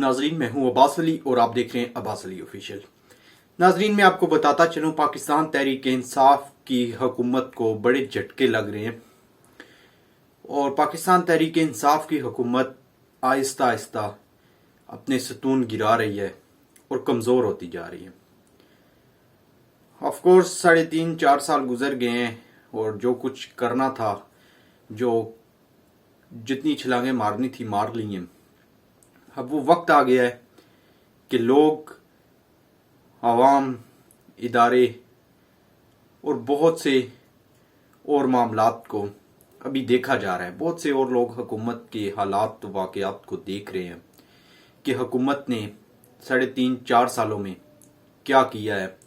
नाजरीन, मैं हूं अब्बास अली और आप देख रहे हैं अब्बास अली ऑफिशियल। नाजरीन, मैं आपको बताता चलूं, पाकिस्तान तहरीक इंसाफ की हुकूमत को बड़े झटके लग रहे हैं और पाकिस्तान तहरीक इंसाफ की हुकूमत आहिस्ता आहिस्ता अपने सतून गिरा रही है और कमज़ोर होती जा रही है। ऑफ कोर्स 3.5-4 साल गुजर गए हैं और जो कुछ करना था, जो जितनी छलांगें मारनी थी मार ली हैं। अब वो वक्त आ गया है कि लोग, आवाम, इदारे और बहुत से और मामलात को अभी देखा जा रहा है। बहुत से और लोग हुकूमत के हालात वाक़यात को देख रहे हैं कि हुकूमत ने 3.5-4 सालों में क्या किया है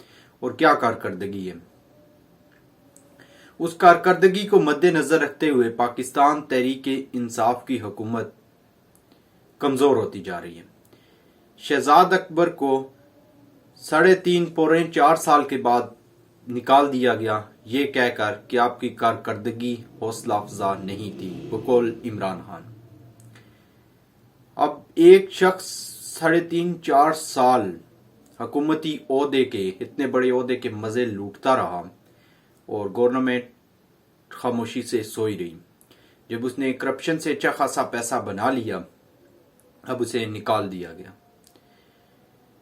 और क्या कारकर्दगी है। उस कारकर्दगी को मद्देनज़र रखते हुए पाकिस्तान तहरीक इंसाफ की हुकूमत कमज़ोर होती जा रही है। शहजाद अकबर को 3.5-4 साल के बाद निकाल दिया गया, ये कहकर कि आपकी कारकर्दगी हौसला अफजा नहीं थी, बकौल इमरान खान। अब एक शख्स 3.5-4 साल हुकूमती ओहदे के, इतने बड़े ओहदे के मज़े लूटता रहा और गवर्नमेंट खामोशी से सोई रही। जब उसने करप्शन से अच्छा खासा पैसा बना लिया, अब उसे निकाल दिया गया।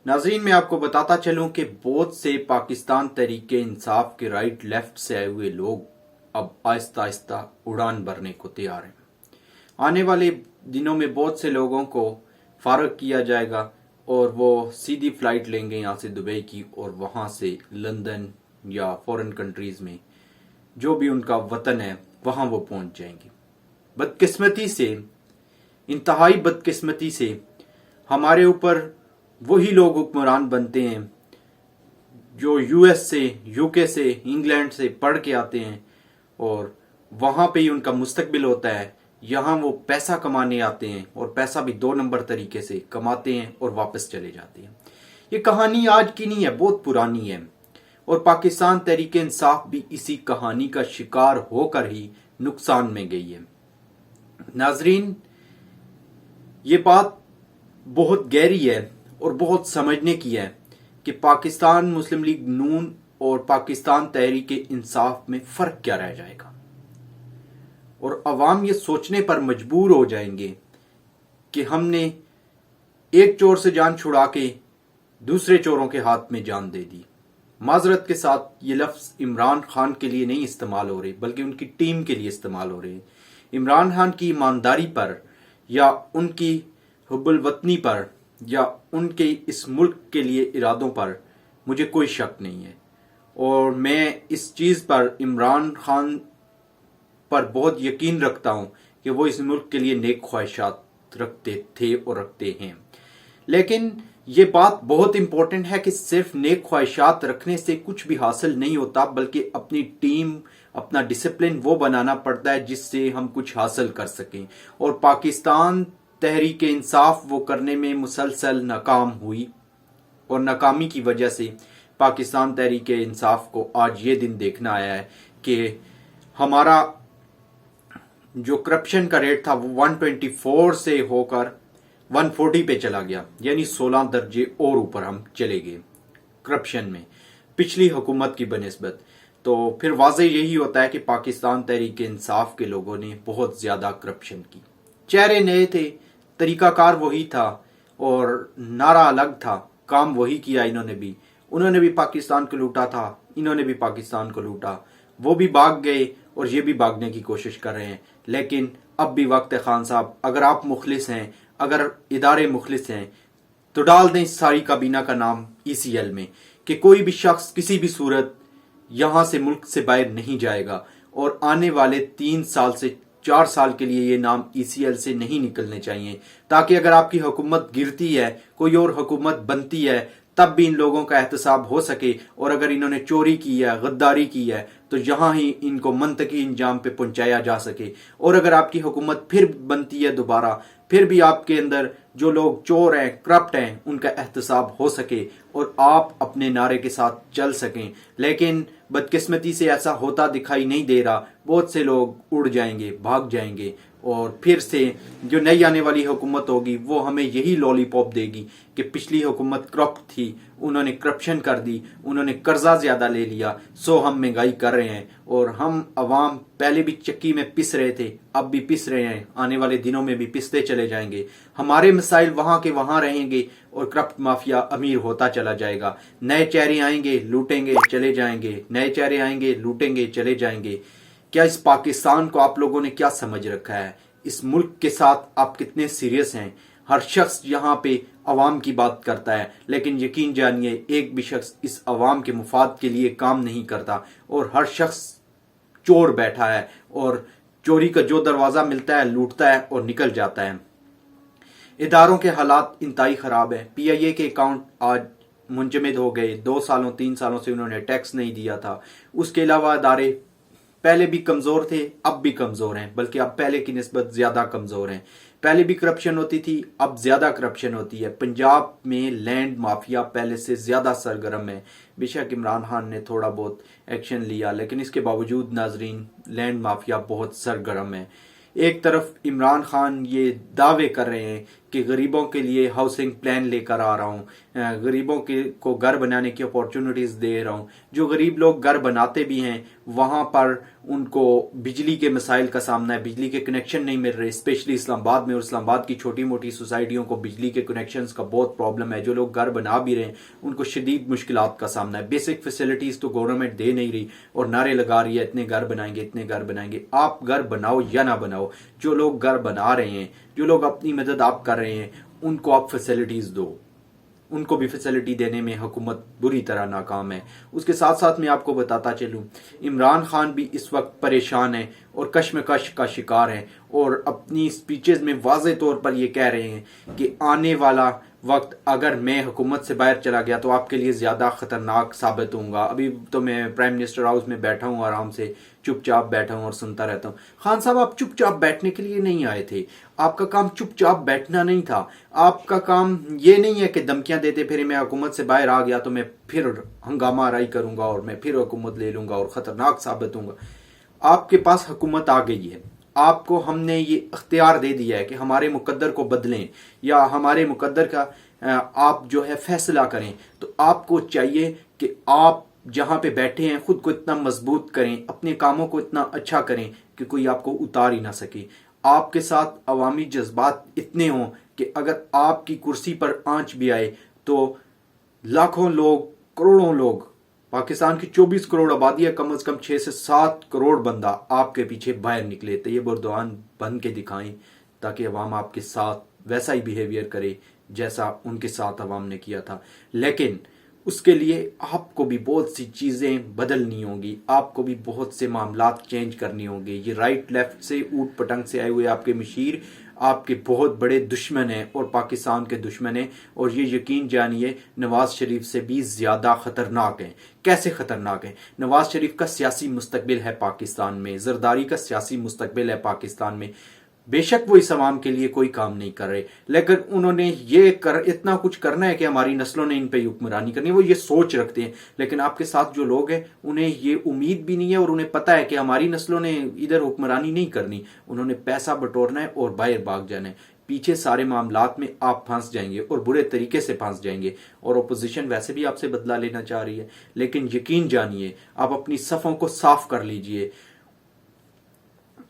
नाज़रीन, मैं आपको बताता चलूं कि बहुत से पाकिस्तान तहरीक इंसाफ के राइट लेफ्ट से आए हुए लोग अब आहिस्ता आहिस्ता उड़ान भरने को तैयार हैं। आने वाले दिनों में बहुत से लोगों को फारग किया जाएगा और वो सीधी फ्लाइट लेंगे यहाँ से दुबई की और वहाँ से लंदन या फॉरेन कंट्रीज़ में, जो भी उनका वतन है, वहाँ वो पहुँच जाएंगे। बदकिस्मती से, इंतहाई बदकिस्मती से हमारे ऊपर वही लोग हुक्मरान बनते हैं जो यूएस से, यूके से, इंग्लैंड से पढ़ के आते हैं और वहाँ पे ही उनका मुस्तकबिल होता है। यहाँ वो पैसा कमाने आते हैं और पैसा भी 2 नंबर तरीके से कमाते हैं और वापस चले जाते हैं। ये कहानी आज की नहीं है, बहुत पुरानी है और पाकिस्तान तहरीक इंसाफ भी इसी कहानी का शिकार होकर ही नुकसान में गई है। नाजरीन, ये बात बहुत गहरी है और बहुत समझने की है कि पाकिस्तान मुस्लिम लीग नून और पाकिस्तान तहरीक इंसाफ में फ़र्क क्या रह जाएगा और अवाम ये सोचने पर मजबूर हो जाएंगे कि हमने एक चोर से जान छुड़ा के दूसरे चोरों के हाथ में जान दे दी। माजरत के साथ ये लफ्ज़ इमरान खान के लिए नहीं इस्तेमाल हो रहे, बल्कि उनकी टीम के लिए इस्तेमाल हो रहे। इमरान खान की ईमानदारी पर या उनकी हुब्बुल वतनी पर या उनके इस मुल्क के लिए इरादों पर मुझे कोई शक नहीं है और मैं इस चीज़ पर इमरान खान पर बहुत यकीन रखता हूँ कि वो इस मुल्क के लिए नेक ख्वाहिशात रखते थे और रखते हैं। लेकिन ये बात बहुत इंपॉर्टेंट है कि सिर्फ नेक ख्वाहिशात रखने से कुछ भी हासिल नहीं होता, बल्कि अपनी टीम, अपना डिसिप्लिन वो बनाना पड़ता है जिससे हम कुछ हासिल कर सकें। और पाकिस्तान तहरीक इंसाफ वो करने में मुसलसल नाकाम हुई और नाकामी की वजह से पाकिस्तान तहरीक इंसाफ को आज ये दिन देखना आया है कि हमारा जो करप्शन का रेट था वो 124 से होकर 140 पे चला गया, यानी 16 दर्जे और ऊपर हम चले गए करप्शन में पिछली हुकूमत की बनिस्बत। तो फिर वाज़ेह यही होता है कि पाकिस्तान तहरीक इंसाफ के लोगों ने बहुत ज़्यादा करप्शन की। चेहरे नए थे, तरीकाकार वही था और नारा अलग था, काम वही किया उन्होंने भी पाकिस्तान को लूटा था, इन्होंने भी पाकिस्तान को लूटा। वो भी भाग गए और ये भी भागने की कोशिश कर रहे हैं। लेकिन अब भी वक्त है खान साहब, अगर आप मुखलिस हैं, अगर इदारे मुखलिस हैं, तो डाल दें इस सारी काबीना का नाम ECL में कि कोई भी शख्स किसी भी सूरत यहाँ से मुल्क से बाहर नहीं जाएगा और आने वाले 3 साल से 4 साल के लिए ये नाम ECL से नहीं निकलने चाहिए, ताकि अगर आपकी हुकूमत गिरती है, कोई और हुकूमत बनती है, तब भी इन लोगों का एहतसाब हो सके और अगर इन्होंने चोरी की है, गद्दारी की है, तो यहाँ ही इनको मंतकी इंजाम पे पहुंचाया जा सके। और अगर आपकी हुकूमत फिर बनती है दोबारा, फिर भी आपके अंदर जो लोग चोर हैं, करप्ट हैं, उनका एहतसाब हो सके और आप अपने नारे के साथ चल सकें। लेकिन बदकिस्मती से ऐसा होता दिखाई नहीं दे रहा। बहुत से लोग उड़ जाएंगे, भाग जाएंगे اور پھر سے جو نئی آنے والی حکومت ہوگی وہ ہمیں یہی لالی پاپ دے گی کہ پچھلی حکومت کرپٹ تھی، انہوں نے کرپشن کر دی، انہوں نے قرضہ زیادہ لے لیا، سو ہم مہنگائی کر رہے ہیں، اور ہم عوام پہلے بھی چکی میں پس رہے تھے، اب بھی پس رہے ہیں، آنے والے دنوں میں بھی پستے چلے جائیں گے، ہمارے مسائل وہاں کے وہاں رہیں گے اور کرپٹ مافیا امیر ہوتا چلا جائے گا، نئے چہرے آئیں گے لوٹیں گے چلے جائیں گے، نئے چہرے آئیں گے لوٹیں گے چلے جائیں گے۔ کیا اس پاکستان کو آپ لوگوں نے کیا سمجھ رکھا ہے؟ اس ملک کے ساتھ آپ کتنے سیریس ہیں؟ ہر شخص یہاں پہ عوام کی بات کرتا ہے، لیکن یقین جانیے ایک بھی شخص اس عوام کے مفاد کے لیے کام نہیں کرتا، اور ہر شخص چور بیٹھا ہے اور چوری کا جو دروازہ ملتا ہے لوٹتا ہے اور نکل جاتا ہے۔ اداروں کے حالات انتہائی خراب ہیں۔ پی آئی اے کے اکاؤنٹ آج منجمد ہو گئے، 2 سالوں سے انہوں نے ٹیکس نہیں دیا تھا۔ اس کے علاوہ ادارے پہلے بھی کمزور تھے، اب بھی کمزور ہیں، بلکہ اب پہلے کی نسبت زیادہ کمزور ہیں۔ پہلے بھی کرپشن ہوتی تھی، اب زیادہ کرپشن ہوتی ہے۔ پنجاب میں لینڈ مافیا پہلے سے زیادہ سرگرم ہے۔ بے شک عمران خان نے تھوڑا بہت ایکشن لیا، لیکن اس کے باوجود ناظرین لینڈ مافیا بہت سرگرم ہے۔ ایک طرف عمران خان یہ دعوے کر رہے ہیں کہ غریبوں کے لیے ہاؤسنگ پلان لے کر آ رہا ہوں، غریبوں کو گھر بنانے کی اپورچونٹیز دے رہا ہوں۔ جو غریب لوگ گھر بناتے بھی ہیں وہاں پر ان کو بجلی کے مسائل کا سامنا ہے، بجلی کے کنیکشن نہیں مل رہے، اسپیشلی اسلام آباد میں، اور اسلام آباد کی چھوٹی موٹی سوسائٹیوں کو بجلی کے کنیکشنز کا بہت پرابلم ہے۔ جو لوگ گھر بنا بھی رہے ہیں ان کو شدید مشکلات کا سامنا ہے۔ بیسک فیسلٹیز تو گورنمنٹ دے نہیں رہی اور نعرے لگا رہی ہے اتنے گھر بنائیں گے، اتنے گھر بنائیں گے۔ آپ گھر بناؤ یا نہ بناؤ، جو لوگ گھر بنا رہے ہیں، جو لوگ اپنی مدد آپ کر رہے ہیں، ان کو آپ فیسلٹیز دو۔ ان کو بھی فیسلٹی دینے میں حکومت بری طرح ناکام ہے۔ اس کے ساتھ ساتھ میں آپ کو بتاتا چلوں، عمران خان بھی اس وقت پریشان ہیں اور کشمکش کا شکار ہیں، اور اپنی سپیچز میں واضح طور پر یہ کہہ رہے ہیں کہ آنے والا وقت اگر میں حکومت سے باہر چلا گیا تو آپ کے لیے زیادہ خطرناک ثابت ہوں گا۔ ابھی تو میں پرائم منسٹر ہاؤس میں بیٹھا ہوں، آرام سے چپ چاپ بیٹھا ہوں اور سنتا رہتا ہوں۔ خان صاحب آپ چپ چاپ بیٹھنے کے لیے نہیں آئے تھے، آپ کا کام چپ چاپ بیٹھنا نہیں تھا۔ آپ کا کام یہ نہیں ہے کہ دھمکیاں دیتے پھر میں حکومت سے باہر آ گیا تو میں پھر ہنگامہ آرائی کروں گا اور میں پھر حکومت لے لوں گا اور خطرناک ثابت ہوں گا۔ آپ کے پاس حکومت آ گئی ہے، آپ کو ہم نے یہ اختیار دے دیا ہے کہ ہمارے مقدر کو بدلیں یا ہمارے مقدر کا آپ جو ہے فیصلہ کریں، تو آپ کو چاہیے کہ آپ جہاں پہ بیٹھے ہیں خود کو اتنا مضبوط کریں، اپنے کاموں کو اتنا اچھا کریں کہ کوئی آپ کو اتار ہی نہ سکے۔ آپ کے ساتھ عوامی جذبات اتنے ہوں کہ اگر آپ کی کرسی پر آنچ بھی آئے تو لاکھوں لوگ، کروڑوں لوگ، پاکستان کی 24 کروڑ آبادی ہے، کم از کم 6 سے 7 کروڑ بندہ آپ کے پیچھے باہر نکلے، طیب اردوان بن کے دکھائیں تاکہ عوام آپ کے ساتھ ویسا ہی بیہیویئر کرے جیسا ان کے ساتھ عوام نے کیا تھا۔ لیکن اس کے لیے آپ کو بھی بہت سی چیزیں بدلنی ہوں گی، آپ کو بھی بہت سے معاملات چینج کرنے ہوں گے۔ یہ رائٹ لیفٹ سے اوٹ پٹنگ سے آئے ہوئے آپ کے مشیر آپ کے بہت بڑے دشمن ہیں اور پاکستان کے دشمن ہیں، اور یہ یقین جانیے نواز شریف سے بھی زیادہ خطرناک ہیں۔ کیسے خطرناک ہیں؟ نواز شریف کا سیاسی مستقبل ہے پاکستان میں، زرداری کا سیاسی مستقبل ہے پاکستان میں۔ بے شک وہ اس عوام کے لیے کوئی کام نہیں کر رہے، لیکن انہوں نے اتنا کچھ کرنا ہے کہ ہماری نسلوں نے ان پہ حکمرانی کرنی ہے، وہ یہ سوچ رکھتے ہیں۔ لیکن آپ کے ساتھ جو لوگ ہیں انہیں یہ امید بھی نہیں ہے اور انہیں پتہ ہے کہ ہماری نسلوں نے ادھر حکمرانی نہیں کرنی، انہوں نے پیسہ بٹورنا ہے اور باہر بھاگ جانا ہے۔ پیچھے سارے معاملات میں آپ پھنس جائیں گے اور برے طریقے سے پھنس جائیں گے، اور اپوزیشن ویسے بھی آپ سے بدلہ لینا چاہ رہی ہے۔ لیکن یقین جانیے آپ اپنی صفوں کو صاف کر لیجئے،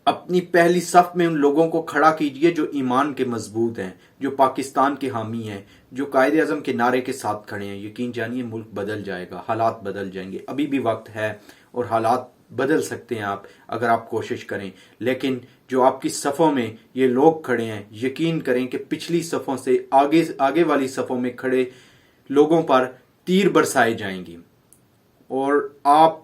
اپنی پہلی صف میں ان لوگوں کو کھڑا کیجئے جو ایمان کے مضبوط ہیں، جو پاکستان کے حامی ہیں، جو قائد اعظم کے نعرے کے ساتھ کھڑے ہیں۔ یقین جانیے ملک بدل جائے گا، حالات بدل جائیں گے، ابھی بھی وقت ہے اور حالات بدل سکتے ہیں آپ اگر آپ کوشش کریں۔ لیکن جو آپ کی صفوں میں یہ لوگ کھڑے ہیں، یقین کریں کہ پچھلی صفوں سے آگے والی صفوں میں کھڑے لوگوں پر تیر برسائے جائیں گے، اور آپ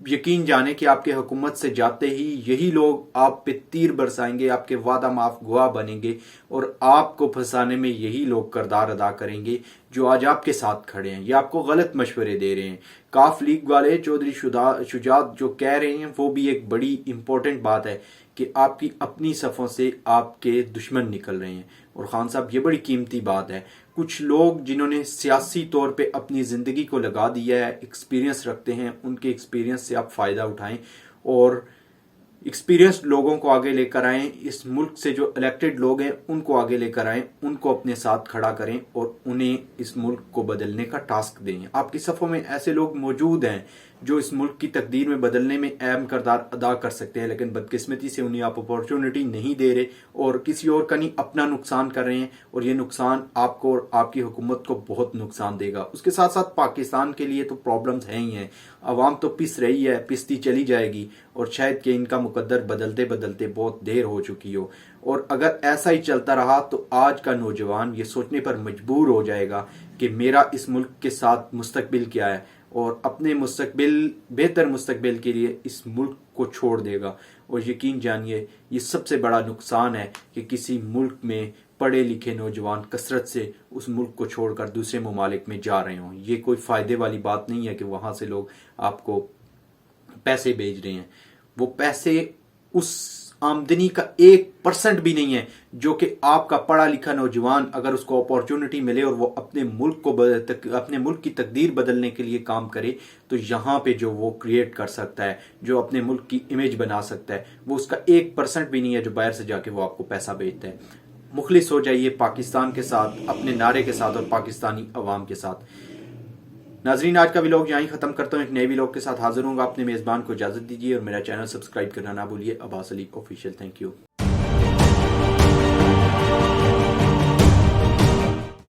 یقین جانیں کہ آپ کے حکومت سے جاتے ہی یہی لوگ آپ پہ تیر برسائیں گے، آپ کے وعدہ معاف گواہ بنیں گے، اور آپ کو پھنسانے میں یہی لوگ کردار ادا کریں گے جو آج آپ کے ساتھ کھڑے ہیں۔ یہ آپ کو غلط مشورے دے رہے ہیں۔ کاف لیگ والے چودھری شجاعت جو کہہ رہے ہیں وہ بھی ایک بڑی امپورٹنٹ بات ہے کہ آپ کی اپنی صفوں سے آپ کے دشمن نکل رہے ہیں، اور خان صاحب یہ بڑی قیمتی بات ہے۔ کچھ لوگ جنہوں نے سیاسی طور پہ اپنی زندگی کو لگا دیا ہے، ایکسپیرینس رکھتے ہیں، ان کے ایکسپیرینس سے آپ فائدہ اٹھائیں اور एक्सपीरियंस्ड लोगों को आगे लेकर आएं, इस मुल्क से जो इलेक्टेड लोग हैं उनको आगे लेकर आएं, उनको अपने साथ खड़ा करें और उन्हें इस मुल्क को बदलने का टास्क दें। आपकी सफ़ों में ऐसे लोग मौजूद हैं जो इस मुल्क की तकदीर में बदलने में अहम किरदार अदा कर सकते हैं, लेकिन बदकिस्मती से उन्हें आप अपॉर्चुनिटी नहीं दे रहे और किसी और का नहीं अपना नुकसान कर रहे हैं, और ये नुकसान आपको और आपकी हुकूमत को बहुत नुकसान देगा। उसके साथ साथ पाकिस्तान के लिए तो प्रॉब्लम्स हैं ही हैं। अवाम तो पिस रही है, पिसती चली जाएगी, और शायद कि इनका मुकद्दर बदलते बदलते बहुत देर हो चुकी हो। और अगर ऐसा ही चलता रहा तो आज का नौजवान ये सोचने पर मजबूर हो जाएगा कि मेरा इस मुल्क के साथ मुस्तकबिल क्या है, और अपने बेहतर मुस्तकबिल के लिए इस मुल्क को छोड़ देगा। और यकीन जानिए ये सबसे बड़ा नुकसान है कि किसी मुल्क में पढ़े लिखे नौजवान कसरत से उस मुल्क को छोड़कर दूसरे ममालिक में जा रहे हों। ये कोई फ़ायदे वाली बात नहीं है कि वहाँ से लोग आपको पैसे भेज रहे हैं। वो पैसे उस आमदनी का 1% भी नहीं है जो कि आपका पढ़ा लिखा नौजवान अगर उसको अपॉर्चुनिटी मिले और वो अपने मुल्क की तकदीर बदलने के लिए काम करे तो यहाँ पे जो वो क्रिएट कर सकता है, जो अपने मुल्क की इमेज बना सकता है, वो उसका 1% भी नहीं है जो बाहर से जाके वो आपको पैसा भेजता है। मुखलिस हो जाइए पाकिस्तान के साथ, अपने नारे के साथ और पाकिस्तानी अवाम के साथ। नाजरीन, आज का व्लॉग यहीं खत्म करता हूँ। एक नए व्लॉग के साथ हाजिर हूँगा। अपने मेजबान को इजाजत दीजिए और मेरा चैनल सब्सक्राइब करना ना भूलिए। Abbas Ali official. Thank you.